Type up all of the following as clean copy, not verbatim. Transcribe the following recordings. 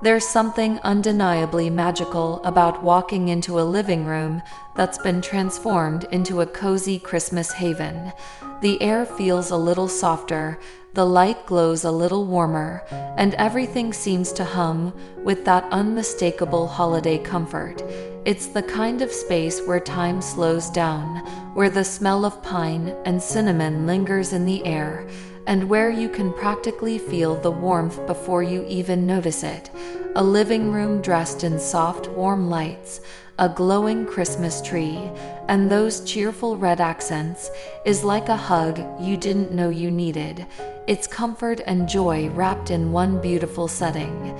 There's something undeniably magical about walking into a living room that's been transformed into a cozy Christmas haven. The air feels a little softer, the light glows a little warmer, and everything seems to hum with that unmistakable holiday comfort. It's the kind of space where time slows down, where the smell of pine and cinnamon lingers in the air, and where you can practically feel the warmth before you even notice it. A living room dressed in soft, warm lights, a glowing Christmas tree, and those cheerful red accents is like a hug you didn't know you needed. It's comfort and joy wrapped in one beautiful setting.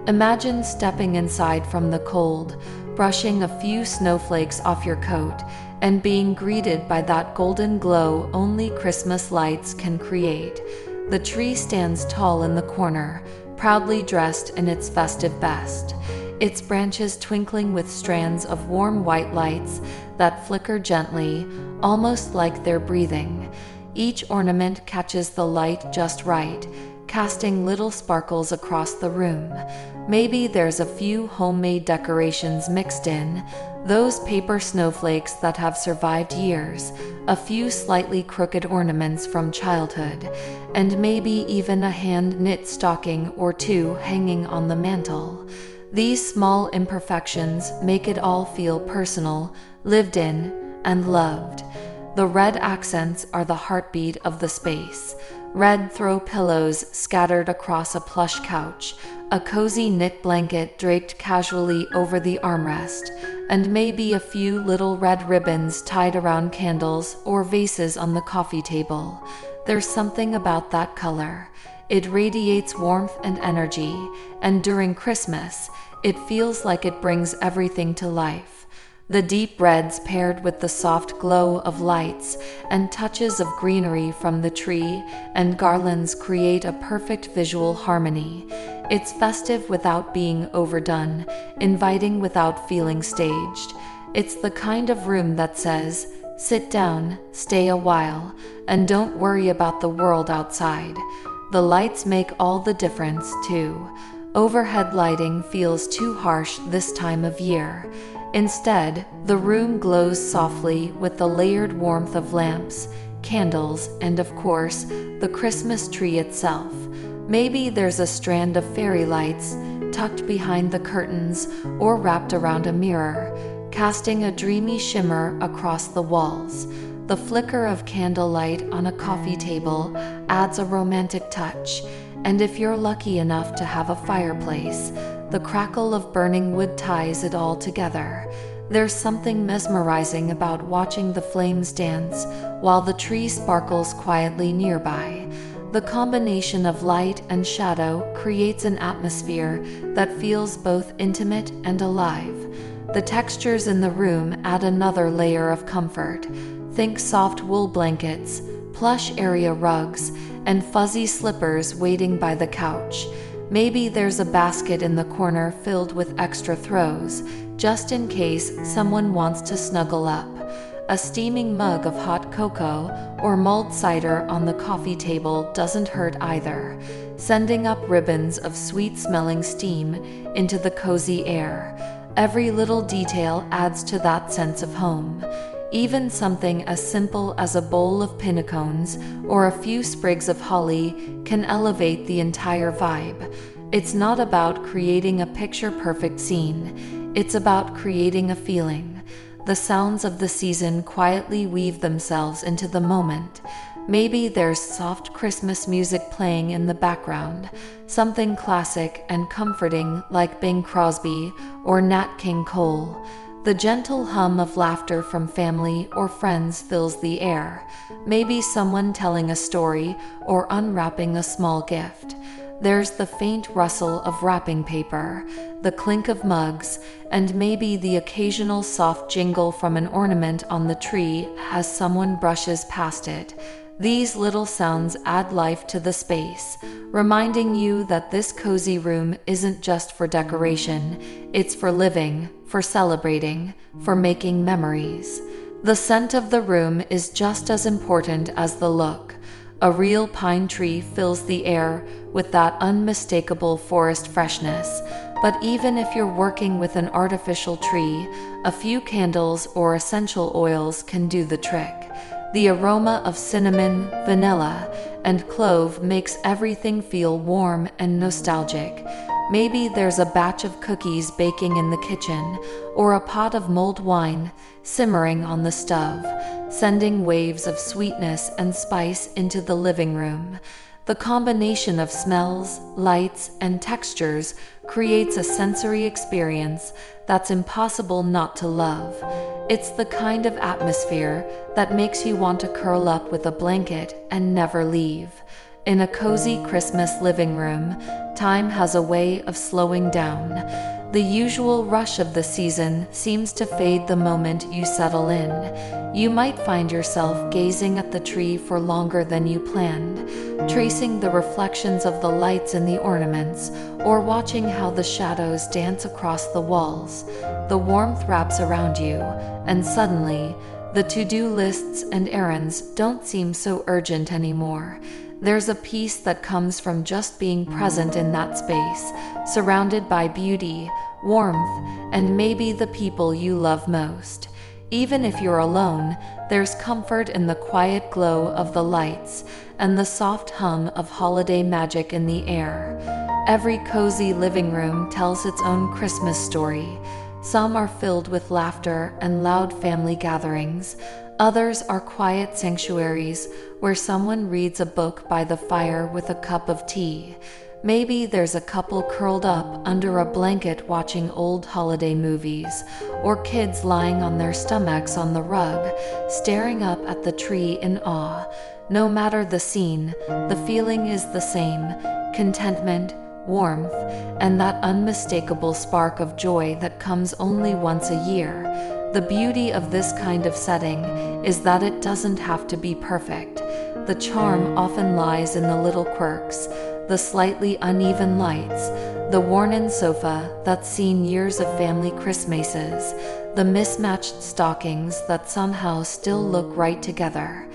Imagine stepping inside from the cold, brushing a few snowflakes off your coat, and being greeted by that golden glow only Christmas lights can create. The tree stands tall in the corner, proudly dressed in its festive best, its branches twinkling with strands of warm white lights that flicker gently, almost like they're breathing. Each ornament catches the light just right, casting little sparkles across the room. Maybe there's a few homemade decorations mixed in, those paper snowflakes that have survived years, a few slightly crooked ornaments from childhood, and maybe even a hand-knit stocking or two hanging on the mantel. These small imperfections make it all feel personal, lived in, and loved. The red accents are the heartbeat of the space. Red throw pillows scattered across a plush couch, a cozy knit blanket draped casually over the armrest, and maybe a few little red ribbons tied around candles or vases on the coffee table. There's something about that color. It radiates warmth and energy, and during Christmas, it feels like it brings everything to life. The deep reds paired with the soft glow of lights and touches of greenery from the tree and garlands create a perfect visual harmony. It's festive without being overdone, inviting without feeling staged. It's the kind of room that says, sit down, stay a while, and don't worry about the world outside. The lights make all the difference, too. Overhead lighting feels too harsh this time of year. Instead, the room glows softly with the layered warmth of lamps, candles, and of course, the Christmas tree itself. Maybe there's a strand of fairy lights tucked behind the curtains or wrapped around a mirror, casting a dreamy shimmer across the walls. The flicker of candlelight on a coffee table adds a romantic touch, and if you're lucky enough to have a fireplace, the crackle of burning wood ties it all together. There's something mesmerizing about watching the flames dance while the tree sparkles quietly nearby. The combination of light and shadow creates an atmosphere that feels both intimate and alive. The textures in the room add another layer of comfort. Think soft wool blankets, plush area rugs, and fuzzy slippers waiting by the couch. Maybe there's a basket in the corner filled with extra throws, just in case someone wants to snuggle up. A steaming mug of hot cocoa or mulled cider on the coffee table doesn't hurt either, sending up ribbons of sweet-smelling steam into the cozy air. Every little detail adds to that sense of home. Even something as simple as a bowl of pinnacones or a few sprigs of holly can elevate the entire vibe. It's not about creating a picture-perfect scene. It's about creating a feeling. The sounds of the season quietly weave themselves into the moment. Maybe there's soft Christmas music playing in the background, something classic and comforting like Bing Crosby or Nat King Cole. The gentle hum of laughter from family or friends fills the air, maybe someone telling a story or unwrapping a small gift. There's the faint rustle of wrapping paper, the clink of mugs, and maybe the occasional soft jingle from an ornament on the tree as someone brushes past it. These little sounds add life to the space, reminding you that this cozy room isn't just for decoration, it's for living, for celebrating, for making memories. The scent of the room is just as important as the look. A real pine tree fills the air with that unmistakable forest freshness, But even if you're working with an artificial tree, a few candles or essential oils can do the trick. The aroma of cinnamon, vanilla, and clove makes everything feel warm and nostalgic. Maybe there's a batch of cookies baking in the kitchen, or a pot of mulled wine simmering on the stove, sending waves of sweetness and spice into the living room. The combination of smells, lights, and textures creates a sensory experience that's impossible not to love. It's the kind of atmosphere that makes you want to curl up with a blanket and never leave. In a cozy Christmas living room, time has a way of slowing down. The usual rush of the season seems to fade the moment you settle in. You might find yourself gazing at the tree for longer than you planned, tracing the reflections of the lights in the ornaments, or watching how the shadows dance across the walls. The warmth wraps around you, and suddenly, the to-do lists and errands don't seem so urgent anymore. There's a peace that comes from just being present in that space, surrounded by beauty, warmth, and maybe the people you love most. Even if you're alone, there's comfort in the quiet glow of the lights and the soft hum of holiday magic in the air. Every cozy living room tells its own Christmas story. Some are filled with laughter and loud family gatherings. Others are quiet sanctuaries where someone reads a book by the fire with a cup of tea. Maybe there's a couple curled up under a blanket watching old holiday movies, or kids lying on their stomachs on the rug, staring up at the tree in awe. No matter the scene, the feeling is the same: contentment, warmth, and that unmistakable spark of joy that comes only once a year. The beauty of this kind of setting is that it doesn't have to be perfect. The charm often lies in the little quirks, the slightly uneven lights, the worn-in sofa that's seen years of family Christmases, the mismatched stockings that somehow still look right together.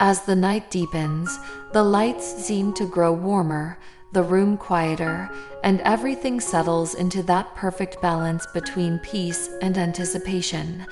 As the night deepens, the lights seem to grow warmer, the room quieter, and everything settles into that perfect balance between peace and anticipation.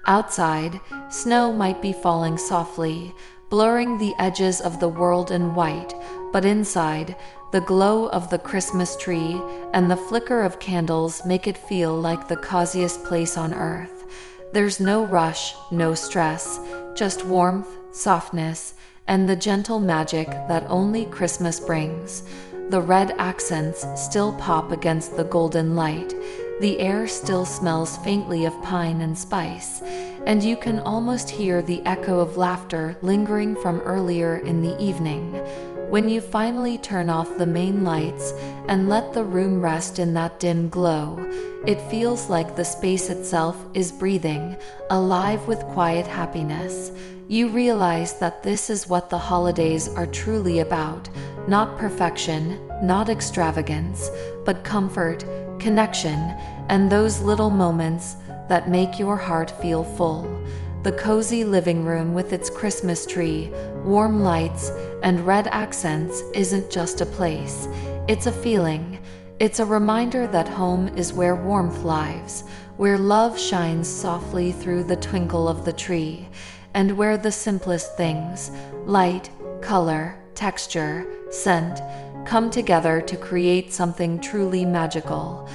Outside, snow might be falling softly, blurring the edges of the world in white, but inside, the glow of the Christmas tree and the flicker of candles make it feel like the coziest place on earth. There's no rush, no stress, just warmth, softness, and the gentle magic that only Christmas brings. The red accents still pop against the golden light. The air still smells faintly of pine and spice, and you can almost hear the echo of laughter lingering from earlier in the evening. When you finally turn off the main lights and let the room rest in that dim glow, it feels like the space itself is breathing, alive with quiet happiness. You realize that this is what the holidays are truly about: not perfection, not extravagance, but comfort, connection, and those little moments that make your heart feel full. The cozy living room with its Christmas tree, warm lights, and red accents isn't just a place. It's a feeling. It's a reminder that home is where warmth lives, where love shines softly through the twinkle of the tree, and where the simplest things, light, color, texture, scent, come together to create something truly magical.